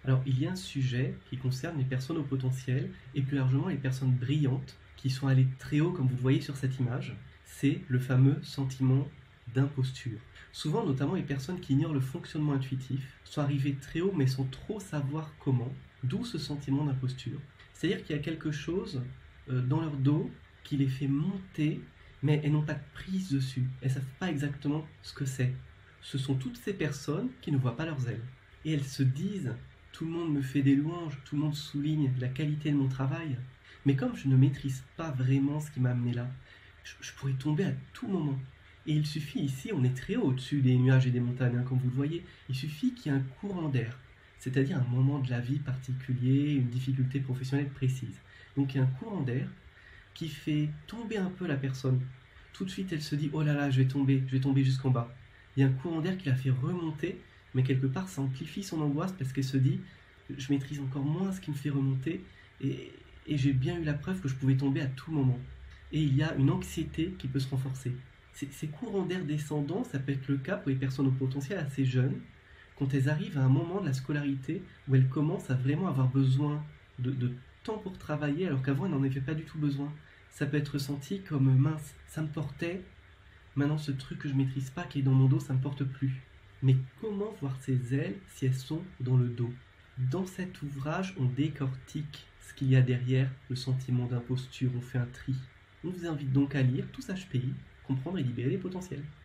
Alors, il y a un sujet qui concerne les personnes au potentiel et plus largement les personnes brillantes qui sont allées très haut, comme vous le voyez sur cette image. C'est le fameux sentiment d'imposture. Souvent, notamment les personnes qui ignorent le fonctionnement intuitif, sont arrivées très haut mais sans trop savoir comment, d'où ce sentiment d'imposture. C'est-à-dire qu'il y a quelque chose dans leur dos qui les fait monter, mais elles n'ont pas de prise dessus. Elles ne savent pas exactement ce que c'est. Ce sont toutes ces personnes qui ne voient pas leurs ailes. Et elles se disent: tout le monde me fait des louanges, tout le monde souligne la qualité de mon travail, mais comme je ne maîtrise pas vraiment ce qui m'a amené là, je pourrais tomber à tout moment. Et il suffit ici, on est très haut au-dessus des nuages et des montagnes, comme vous le voyez, il suffit qu'il y ait un courant d'air, c'est-à-dire un moment de la vie particulier, une difficulté professionnelle précise. Donc il y a un courant d'air qui fait tomber un peu la personne. Tout de suite, elle se dit: oh là là, je vais tomber jusqu'en bas. Il y a un courant d'air qui la fait remonter, mais quelque part, ça amplifie son angoisse parce qu'elle se dit: je maîtrise encore moins ce qui me fait remonter, et, et j'ai bien eu la preuve que je pouvais tomber à tout moment. Et il y a une anxiété qui peut se renforcer. Ces courants d'air descendants, ça peut être le cas pour les personnes au potentiel assez jeunes, quand elles arrivent à un moment de la scolarité où elles commencent à vraiment avoir besoin de temps pour travailler, alors qu'avant elles n'en avaient pas du tout besoin. Ça peut être ressenti comme: mince, ça me portait, maintenant ce truc que je maîtrise pas qui est dans mon dos, ça me porte plus. Mais comment voir ces ailes si elles sont dans le dos? Dans cet ouvrage, on décortique ce qu'il y a derrière le sentiment d'imposture, on fait un tri. On vous invite donc à lire Tous HPI, comprendre et libérer les potentiels.